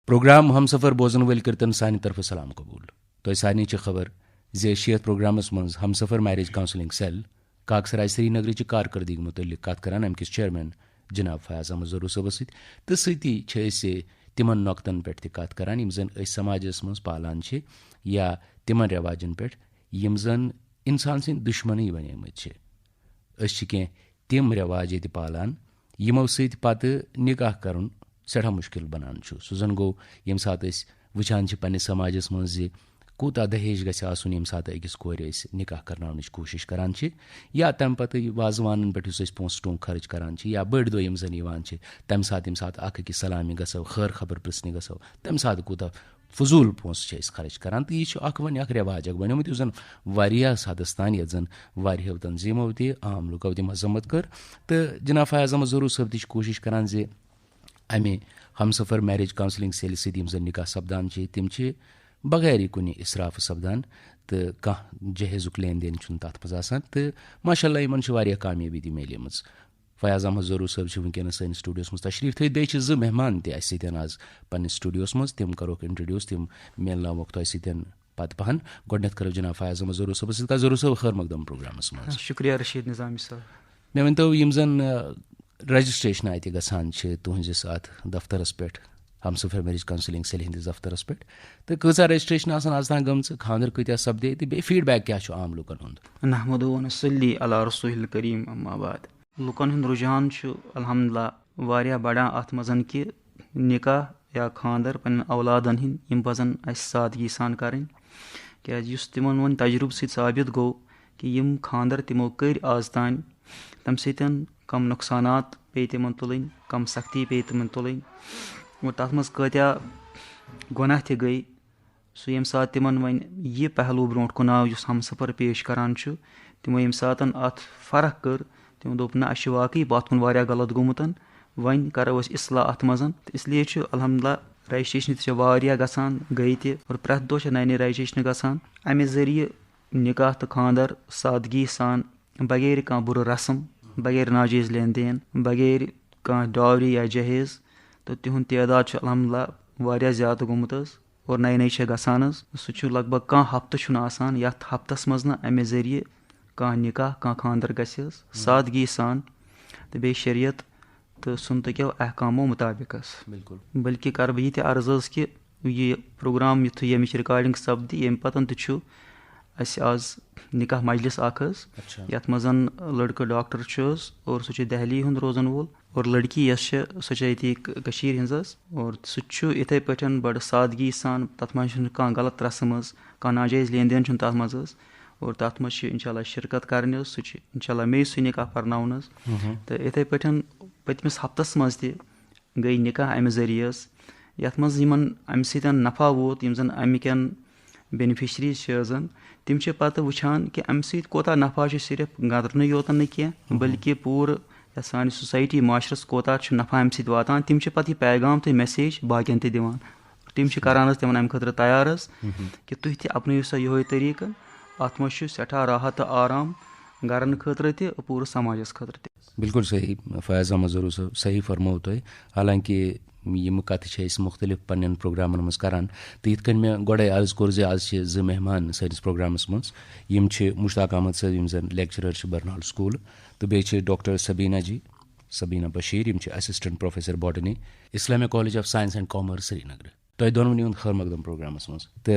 Programme Humsafar बोजन वल करतन सानि तरफ सलाम कबूल तो सानि खबर जे शियत प्रोग्रामस मज Humsafar marriage counselling cell Kaksarai Srinagar कारकर्दगी मुतलिक कत करान अमकिस चेयरमैन जनाब फयाज अहमद ज़रूर सबस तो सती तिमन नोक्तन पे कत करान यम जन समाजस मज पालान या तिमन रिवाजन पे यम जन इंसान सिंद दुश्मन बनेमत कह तिम रिवाज ये पालान यमो सत पत निकाह करन सड़ा मुश्किल बनान सह जन गो यम सात वुचान पन्निस समाजस मज कूता दहेज गछ आसुन यम सात अकिस कोर निकाह करनावनच कोशिश करान या तम पत वाजवानन पे पोस टोंग खर्च करान या बड़ दो यम जन यवान तम सात अख अकिस सलामी गसो खैर खबर पृछने गसो तम सात कूता फजूल पोस खर्च करान तो यह वन रिवाज बनोमुत जन वारियास हदस तान ये जन वारियो तंजीमो आम लुको मजम्मत कर तो जनाब फयाज अहमद ज़रूर सब तह कोशिश करान जे अमे हमसफर मैरिज काउंसलिंग सेल सत यम जन निकाह सपदान तिम बगैर कुन इसराफ सपदान तो कह जहेजुक लेन देन तथ मज तो माशाअल्लाह इन कामयाबी दी मिलम फयाज अहमद ज़रूर सब वनकस सन स्टूडियोस मज तशरीफ थे बे जो मेहमान तह आज पन्निस स्टूडियोस मज तिम करोक इंट्रोड्यूस तिम मिलनोक तह सतन पत पहन गोडनेथ करो जनाब फयाज अहमद ज़रूर सबस ज़रूर सब खैर मकदम प्रोग्रामस मज शुक्रिया रशीद निज़ामी साहब मे वनतो यम जन रजिस्ट्रेशन अत गसान तुहस अत दफ्तरस पे हमसफर मैरिज काउंसलिंग सेल हंदिस दफ्तरस पे तो कचा रजिस्ट्रेशन आज तान गम खानदर कत्या सपदे तो बे फीडबैक क्या आम लुकन हुंद नहमदु व नसल्ली अला रसूलिल करीम अम्मा बाद लुकन हुंद रुझान अल्हम्दुलिल्लाह वारिया बढ़ान अत मजन कि निकाह या खानदर पन्न औलादन हिंद यम पजन अस सादगी सान करें क्या तिमन वन तजुर्ब सत साबित गो कि यम खानदर तिमो कर आज तान तम सतन कम नुकसानात पे तिमन तुलन कम सख्ती पे तिमन तुलन और तथ मज कत्या गुनाह तह गई सो यम सात तिमन वन यह पहलू ब्रोट कुन आव हमसफर पेश करान तिमो यम सात अत फर्क कर तिमो दोप ना अश वाकई पत कुन वारिया गलत गोमुत वन करो इसलाह अत मज इसलिए अल्हम्दुलिल्लाह रजिस्ट्रेशन तह गसान गई तह और प्रथ दो नए नए रजिस्ट्रेशन गसान अमे जरिए निकाह तो खानदर सादगी सान बगैर कह बुर रस्म बगैर नाजायज लेन देन बगैर कह डावरी या जहेज तो तिहुंद तादाद अल्हम्दुलिल्लाह वारिया ज़्यादा गोमुत और नए नए गसान सह लगभग कह हफ्तः आसान यथ हफ्तस मज न अमे जरिए कह निकाह कह खानदर गस सादगी सान तो बे शरीयत तो सुनतको अहकामों मुताबिक बिल्कुल बल्कि कर बह यह अर्ज कि यह प्रोग्राम युथ यमिच रिकॉर्डिंग सपदी यम पतन तो आज निकाह मजलिस यथ मजन लड़का डॉक्टर और सह दहली हुंद रोजन वोल और लड़की यस सह कशीर हिंज और सह इथे पे बड़ सादगी सान तथ मज कह गलत रस्म कह नाजायज लेन देन तथ मज और तथ मज इंशाल्लाह शिरकत करने सह इंशाल्लाह मे सह निकाह परनावन तो इथे पे पतमिस हफ्तस मज गई निकाह अमे जरिए यथ मज अमे सतन नफा वोत यम जन अमिकन बेनिफिशरीज जन तिम पत वुचान कि अमे सत कोता नफा सिर्फ गदरन योतन न कह बल्कि पूर सान सोसाइटी माशरस कोता नफा अमे सत वातान तिम पत यह पैगाम तो मैसेज बाकियन तह दिवान तिम करान तिमन अमे खतर तैयार कि तुह तह अपनयु सा यो तरीक अत मज सठा राहत आराम गरन खतर तह पूर समाजस खतर तह बिल्कुल सही फयाज अहमद ज़रूर सही फरमो तुह हालांकि यम कत मुख्तलिफ पन्न प्रोग्रामन मज करान तो यथ मे गोड़े अर्ज कोर आज जो मेहमान सैनिस प्रोग्रामस मज यम मुश्ताक अहमद सर यम जन लेक्चरर बर्नाल स्कूल तो बे डॉक्टर सबीना बशीर यम assistant professor botany Islamia college of science and commerce Srinagar तो दोनों हुंद खैर मकदम प्रोग्रामस मज तो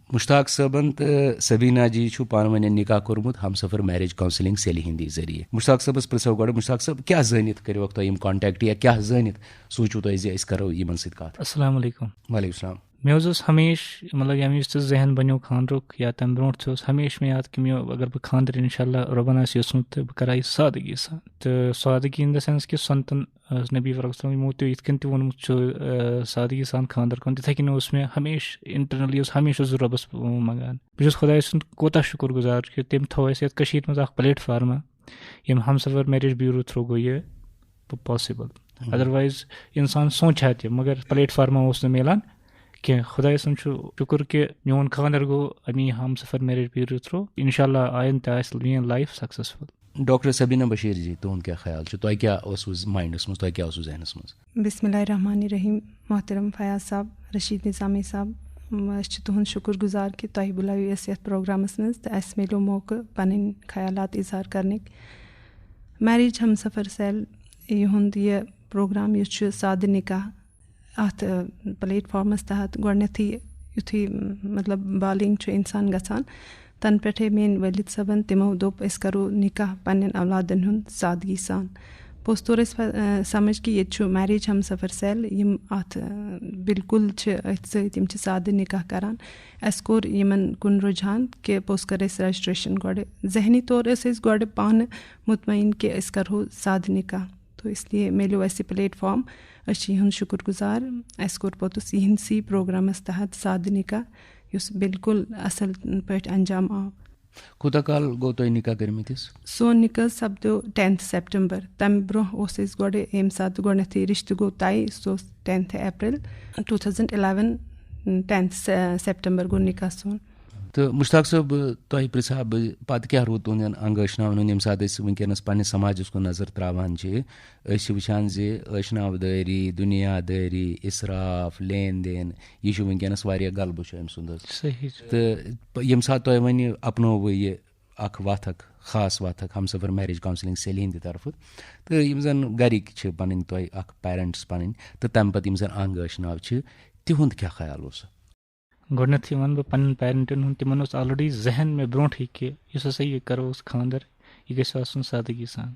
मुश्ताक सबन तो सबीना जी पान वन निकाह कोर्मुत हमसफर मैरिज काउंसलिंग सेल हिंदी जरिए मुश्ताक सबस पृछो गो मुश्ताक सब क्या जानित करोक तुम कॉन्टैक्ट या क्या जानित सोचो तुम करो यमन सत कत अस्सलाम वालेकुम वालेकुम सलाम मे हमेश मतलब यम जहन बनो खानरुक या तम ब्रो हमेश मे याद कि अगर बह खानदर इंशाल्लाह रबन योसमुत तो बह कर सादगी सान तो सादगी इन द सेंस कि सनतन नबी वसल्लम यमो तो यथ कन वोनमुत सादगी सान खानदर कर तिथे कन मे हमेश इंटरनली हमेशा रबस मंगान बस खुदा सुंद कोता शुक्र गुजार कि तम थो अस मज प्लेटफार्मा यम हमसफर मैरिज ब्यूरो थ्रू गो ये पॉसिबल अदरवाइज इंसान सोचा तह मगर प्लेटफार्मा मिलान कह खुदा सुन शुक्र कि मोन खानदर गो अमी हमसफर मैरिज ब्यूरो थ्रू इंशाल्लाह आयन तह मीन life successful doctor Sabina Bashir ji तुहद क्या ख्याल तुह क्या माइंडस मज तुह क्या जहनस मज? बिस्मिल्लाहिर्रहमानिर्रहीम। मोहतरम फयाज साहब, रशीद निज़ामी साहब, तुहद शुक्र गुजार कि तुह बुलायो अस यथ प्रोग्रामस मज तो अस मिलो मौका पन्न ख्यालात इजहार करने। मैरिज हम सफ़र सेल युंद यह प्रोग्राम यह साद निकाह अत प्लेटफॉर्मस तहत गोडनेथी युथी मतलब बालिंग इंसान गसान तन पे मेन वलिद सबन तिमो दोप अस करो निकाह पन्न औलादन हुंद सादगी सान। पोस तोर समझ कि ये मैरिज हम सफ़र सेल यम अत बिल्कुल सम साद निकाह करान। अस कोर यमन कुन रुझान कि पोस कर रजिस्ट्रेशन गोडे जहनी तौर गोडे पान मुतमईन कि अस करो साद निकाह, तो इसलिए मिलो अस प्लेटफॉर्म अहद शुक्र गुजार। अस कोर पोतुस यहसी प्रोग्रामस तहत साद निकाह युस बिल्कुल असल पे अंजाम आव। कूता काल गो तुह निकाह कर्मितिस? सोन निकाह सपदो 10 सितंबर। तम ब्रोह गोडे एम सात गोडनेथी रिश्त गो तय सो 10 अप्रैल 2011 10 सितंबर गो निकाह सोन। तो मुश्ताक साहब तुह पृछा पत क्या रो तुहन अंगशनावन यम सात वनकस पे समाजस को नजर त्रावान वुचान अशनावदारी दुनियादारी इसराफ लेन देन यह वनकस गलबु तो यम सात तुह वन अपनो यह वथ खास वथ हमसफर मैरिज काउंसलिंग सेल हंद तरफ तो यम जन गरिक पन तुह पेरेंट्स पन तो तम पे जन अंग अशनाव तिहुंद क्या ख्याल उस? गोडनेथी वन बह पन्न पेरेंटन हुंद तिमन ऑलरेडी जहन में ब्रोंठ कि इस हसा यह करो खानदर यह गस आसन सादगी सान,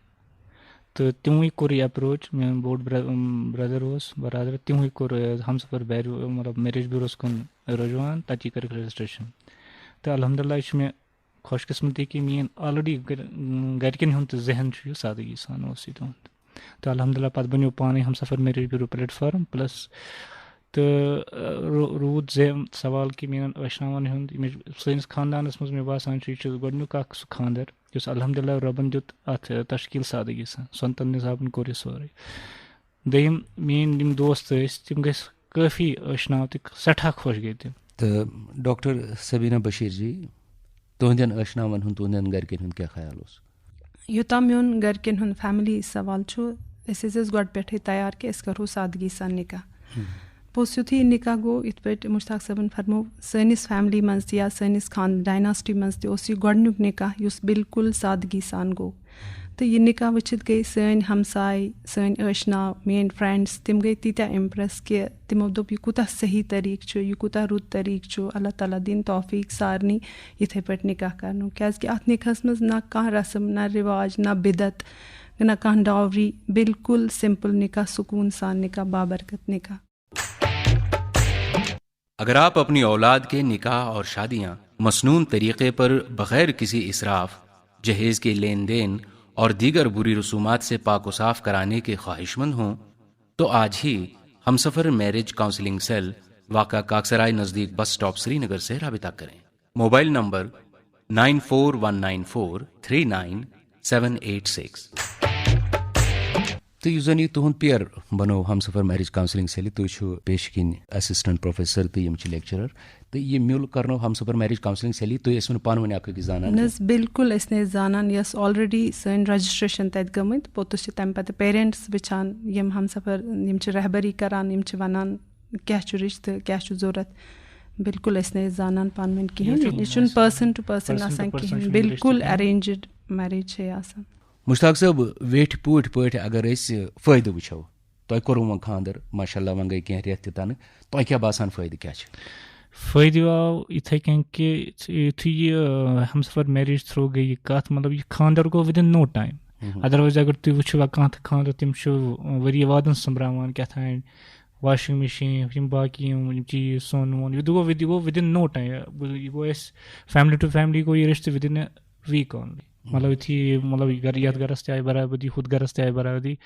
तो तिमुई कोर यह approach main board brother Baradar तिमुई core Humsafar बैरो मतलब मैरिज ब्यूरोस कुन रुझान तची कर रजिस्ट्रेशन। तो अल्हम्दुलिल्लाह मे खुशकिस्मती कि मेन ऑलरेडी गरकन हुंद जहन सादगी सान उस तो अल्हम्दुलिल्लाह पत बनो पाने Humsafar marriage bureau platform plus तो रूद सवाल कि मेन अशनावन हुंद सैनिस खानदानस मज मे बासान गोडनुक सह खानदर युस अल्हम्दुलिल्लाह रबन दुत अत तश्कील सादगी सान सोनतन निजाबन कोर यह सोरे। दयम मेन दोस्त तिम गए काफ़ी अशनाव तो सठा खुश गई तिम। तो डॉक्टर सबीना बशीर जी तुहदन अशनावन हुंद तुहदन गरकन हुंद क्या ख्याल उस? योता मेन गरकन हुंद फैमिली सवाल गोड पे तैयार कि करो सादगी सान निकाह। पोस युथी निकाह गो इत पे मुश्ताक सबन फरमो सैनिस फैमिली मज या सैनिस खान डायनास्टी मज गोडनुक निकाह युस बिल्कुल सादगी सान गो। तो यह निकाह वचित गई सन हमसाय सन अशनाव मेन फ्रेंड्स तिम गई तीता इम्प्रेस कि तिमो दोप यह कूता सही तरीक यह कूता रुत तरीक अल्लाह ताला दिन तौफीक सारनी इथे पे निकाह करनो क्या अत निकाहस मज ना कह रस्म ना रिवाज ना बिदत ना कह डावरी, बिल्कुल सिंपल निकाह सुकून सान निकाह बाबरकत निकाह। अगर आप अपनी औलाद के निकाह और शादियां मसनून तरीके पर बगैर किसी इसराफ जहेज के लेन देन और दीगर बुरी रसूमात से पाक साफ कराने के ख्वाहिशमंद हों तो आज ही हमसफर मैरिज काउंसलिंग सेल वाक़ा काकसराय नज़दीक बस स्टॉप श्रीनगर से राबिता करें। Mobile number 9419439786। तो युजन यह तुहद पेयर बनो हमसफर मैरिज काउंसलिंग सेल तुम पेशकिन असिस्टेंट प्रोफेसर तो यम लेक्चरर तो यह मिल करनो हमसफर मैरिज काउंसलिंग सेल तुम पान वन अक जानान बिल्कुल जानान यस ऑलरेडी सन रजिस्ट्रेशन तत गमत पोतुस तम पे पेरेंट्स वचान यम हमसफर यम रहबरी करान यम वनान क्या रिश्ते क्या जरूरत बिल्कुल जानान पान वन कहें यह पर्सन टू पर्सन आसान कहें बिल्कुल अरेंज्ड मैरिज है आसान। मुश्ताक साहब वेठ पूट पे अगर फ़ायदे वो तुम कोरू वो खानदर माशाल्लाह वन गई कह रेत तन तुम क्या बासान फ़ायदे क्या फ़ायदे आव इथे कन कि युथी यह हमसफर मैरिज थ्रू गई कत मतलब यह खानदर गो with in no time. Otherwise अगर तुम वो कह खानदर तम वरी वादन संभ्रावान क्या वाशिंग मशीन बाकी चीज सोन वोन यह गो विद इन नो टाइम यह गो फैमिली टू फैमिली गो यह रिश्ते within a week only मतलब यथी मतलब यथ गरस आय बराबरी हुद गरस आय बराबरी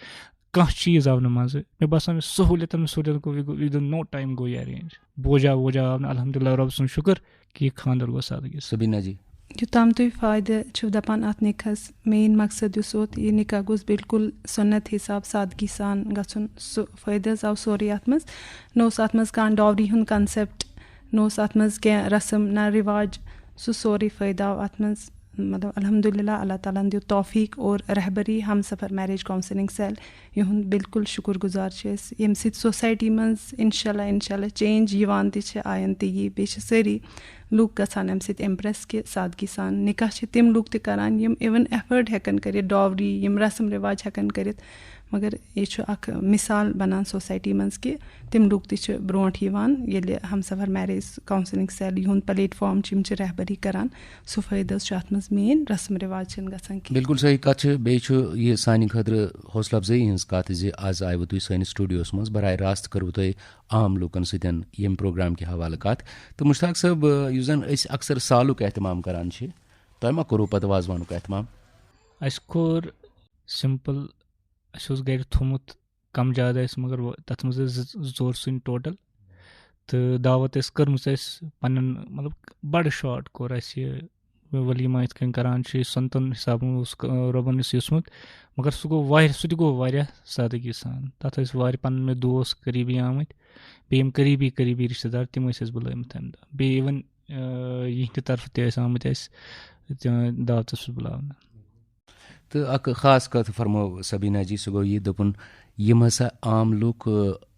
कह चीज़ आव मज़े मे बासान सहूलियत गो विद नो टाइम गो यह अरेंज बोझा वोजा आव अल्हम्दुलिल्लाह रब सुन शुक्र कि खानदर गो सादगी। सबीना जी युताम तुम फ़ायदे दपान अत निकाहस मेन मकसद वोत यह निकाह गोस बिल्कुल सुन्नत हिसाब सादगी सान गन फ़ायदे आव सोरे अत मज नोस अत मज कह डावरी हुंद कंसेप्ट नोस अत मज क्या रस्म ना रिवाज सो सोरे फ़ायदा आव अत मज मतलब अल्हम्दुलिल्लाह अल्लाह ताला दियो तौफीक और रहबरी हम सफ़र मैरिज काउंसलिंग सेल युहुंद बिल्कुल शुक्र गुजार यम सोसाइटी मज इंशाल्लाह चेंज यवान ति आयन ती बे सारी लूक गसान अम सत इम्प्रेस कि सादगी सान निकाह तिम लूक ते करान यम इवन एफर्ट हेकन करित डॉवरी यम रस्म रिवाज हेकन करित मगर यह अख मिसाल बनान सोसाइटी मज कि तिम लूक ते ब्रोंठ यवान येले हम सफ़र मैरिज काउंसलिंग सेल युहुंद प्लेटफॉर्म रहबरी करान सो फायदा अत मज मेन रस्म रिवाज गसान कि बिल्कुल सही कत बे सानि खतर हौसला अफजाई हज कत आज आयु तुम सैनिस स्टूडियोस मज बराह रास्त करो तुम आम लूकन सतन यम प्रोग्राम के हवाले कत तो मुश्ताक साहब यु जन अक्सर सालुक एहतमाम करान तुम मा कोरू पत वाजवानुक एहतमाम अस कोर सिंपल अस गर थोमुत कम ज्यादा मगर तथ मज जोर सुन टोटल तो दावत कर्म पन्न मतलब बड़ शॉर्ट कोर अस वलीमा इत करान संतन हिसाब रबन युसमुत मगर सह गो वारिया सादगी सान तथ पन मे दोस्त करीबी आमत बेम करीबी रिश्तेदार तिम बुलामत अमे दह बे इवन यिहंद तरफ ते आमत दावत बुलावन तो अक खास कत फरमो सबीना जी सह गो यह दोपन यम हसा आम लूक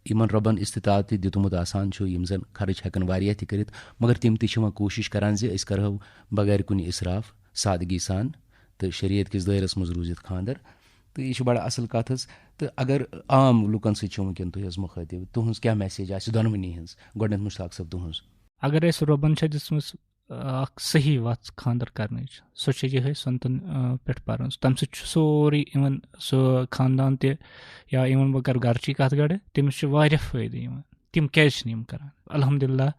यमन रबन इस्तिताअत दितमुत आसान यम जन खर्च हेकन वारिया ति करित मगर तिम ति कोशिश करान अस करहो बगैर कुन इसराफ सादगी सान तो शरीयत किस दायरस मज रूजित खानदर तो यह बड़ा असल कत तो अगर आम लूकन सो वनकन तुम मुखातिब तुहस क्या मैसेज आ दोनवनी हज गोडनेथ मुश्ताक साहब तुहस अगर अस रबन दिसम सही वत खानदर कर सो यह संतन पे पर्न तम सोरी इवन सो खानदान ते या इवन बह कर गरची कत गड़ तमिस फायदे तिम क्या करान अल्हम्दुलिल्लाह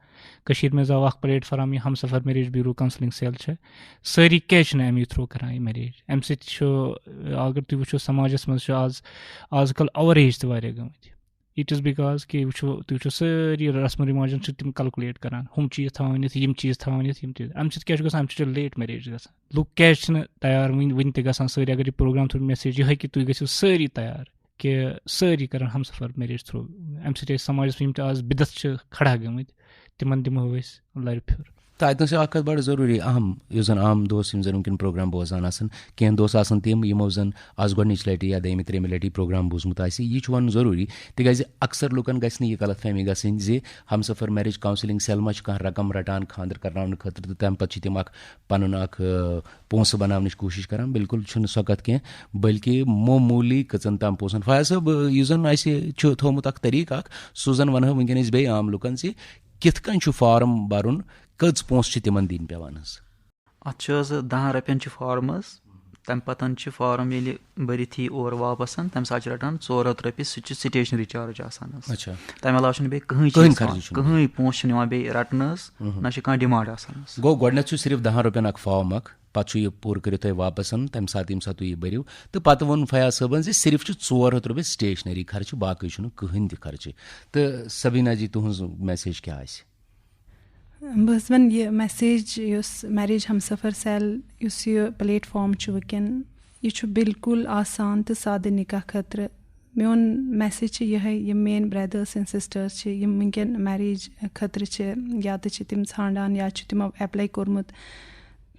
कशीर में आव प्लेटफार्म हम सफ़र मैरिज ब्यूरो काउंसलिंग सेल सारी क्या अमी थ्रू करान यह मैरिज अम अगर तुम वो समाजस मज आजकल अवरेज तक गमत इट इज़ बिकॉज कि वो तुम सारी रस्म रिवाजन तिम कैलकुलेट करान हम चीज़ थवनित यम चीज़ थवनित यम चीज़ अमे क्या गो लेट मैरिज गसान लूक क्या तैयार वन तक सारी अगर यह प्रोग्राम थ्रू मैसेज यह कि तुम गो सारी तैयार कि सारी कर हम सफ़र मैरिज थ्रू अमे समाज यम आज बिदत खड़ा गमत तिमन दिमो लर फ्योर तो अतन अख बड़ जरूरी अहम इस जन आम दोस्त जन वनकन प्रोग्राम बोजान कह दोस्त तम यमो जन आज गोडनिच लटि या दम त्रेम लटि प्रोग्राम बोजमुत यह वन जरूरी तिज अक्सर लुकन गि यह गलत फहमी गई जे हम सफ़र मैरिज काउंसलिंग सेल मा कह रकम रटान खानदर करना खतर तो तम पे तम पन पोस बनाने कोशिश करान बिल्कुल सो कत कह बल्कि मामूली कचन तम पोसन फयाज साहब यह जन थोमुत तरीक सो जन वन वनकन बे आम लुकन से कित कन फार्म भरुन कच पोस तिमन दिन पेवान अत 10 रपियन फार्म तम पतन फार्म ये भरित यी और वापस तम सात रटान 400 रपि सह स्टेशनरी चार्ज आसान तम अलाव बे कहीं पोस बे रटन ना कह डिमांड आसान गो गोडनेथ सिर्फ 10 रपियन अख फार्म पे यह पूर कर वापस तम सात तुम भरिव तो पत वो फयाज साहबन सिर्फ 400 रपि स्टेशनरी खर्च बाकी कहीं त खर्च तो सबीना जी तुहज मैसेज क्या बस वन यह मैसेज मैरिज हम सफ़र सेल यह प्लेटफॉर्म वनकन यह बिल्कुल आसान तो सादे निकाह खतर मोन मैसेज यह मेन ब्रदर्स एंड सिस्टर्स वनकन मैरिज खतर या तो तिम ांडान या तिमो एप्लाई कोर्मुत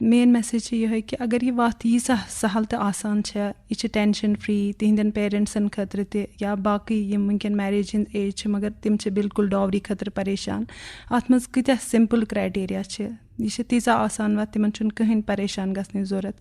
मेन मैसेज यह कि अगर यह वत यीसह सहल तो आसान यह टेंशन फ्री तिहंदन पेरेंट्सन खतर ते या बाकी यम वनकन मैरिज हिंद एज मगर तिम बिल्कुल डॉवरी खतर परेशान अत मज कत्या सिंपल क्राइटेरिया यह तीजा आसान वत तिमन कहीं परेशान गसने जरूरत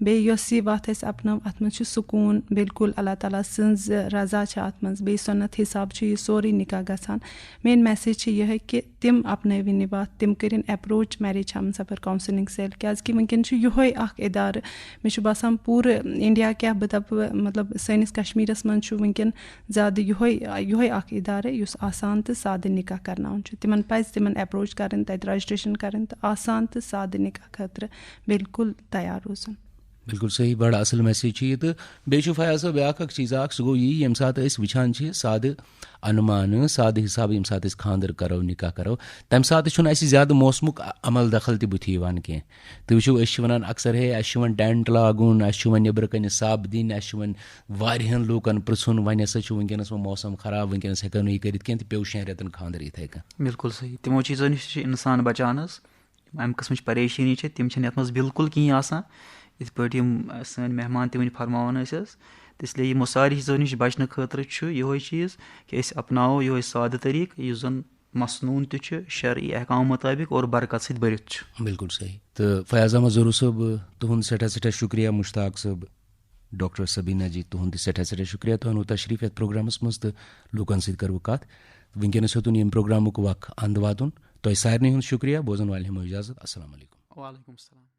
बे यह वत अपनो अत मज सुकून बिल्कुल अल्लाह ताला सन्ज रजा अत मज बे सुन्नत हिसाब यह सोरी निकाह गसान मेन मैसेज यह कि तिम अपनविन यह वत तिम करिन अप्रोच मैरिज हम सफ़र काउंसलिंग सेल क्या कि वनकन यह इदार मे बासान पूर इंडिया क्या बह दप मतलब सैनिस कश्मीरस मज वनकन ज़्यादा यह इदार युस आसान तो सादे निकाह करना तिमन पज तिमन अप्रोच कर तत रजिस्ट्रेशन कर आसान तो सादे निकाह खतर बिल्कुल तैयार रोजन बिल्कुल सही बड़ा असल मैसेज यह तो बे फयाज साहब ब्या चीज़ सह गो यी ये सात वुचान साद अनुमान साद हिसाब ये सात खानदर करो निकाह करो तम सात ज्यादा मौसमुक अमल दखल बुथान कह तो वो वन अक्सर है अन टेंट लागुन वन नबर कन सब दिन वन वारियन लूकन पृछुन वन हसा वनकस मौसम खराब वनकस हेको यह कर पे 6 रेतन खानदर इथे बिल्कुल सही तिमो चीज़ों नश इंसान बचान اَمہِ قٕسمٕچ پریشٲنی چھِ تِم چھِنہٕ یَتھ منٛز بِلکُل کِہیٖنۍ آسان یِتھ پٲٹھۍ یِم سٲنۍ مہمان تہِ وٕنہِ فرماوان ٲسۍ حظ. تہٕ اِسلیے یِمو ساروی چیٖزو نِش بَچنہٕ خٲطرٕ چھُ یِہوے چیٖز کہِ أسۍ اَپناوو یِہوے سادٕ طٔریٖقہٕ یُس زَن مصنوٗن تہِ چھُ شرعی احکام مُطٲبِق اور برکت سۭتۍ بٔرِتھ چھُ. بِلکُل صحیح. تہٕ فیاض احمد ظہروٗ صٲب تُہُنٛد سٮ۪ٹھاہ سٮ۪ٹھاہ شُکریہ. مُشتاق صٲب, ڈاکٹر سبیٖنا جی, تُہُنٛد تہِ سٮ۪ٹھاہ سٮ۪ٹھاہ شُکریہ. تۄہہِ اوٚنوُ تشریٖف یَتھ پروگرامَس منٛز تہٕ لوٗکَن سۭتۍ کَرٕ بہٕ کَتھ. وٕنکیٚنَس ہیوٚتُن ییٚمہِ پروگرامُک وق اَنٛد واتُن. تۄہہِ سارنٕے ہُنٛد شُکریہ. بوزَن والٮ۪ن ہٮ۪مو اِجازت. اَسَلامُ علیکُم. وعلیکُم السلام.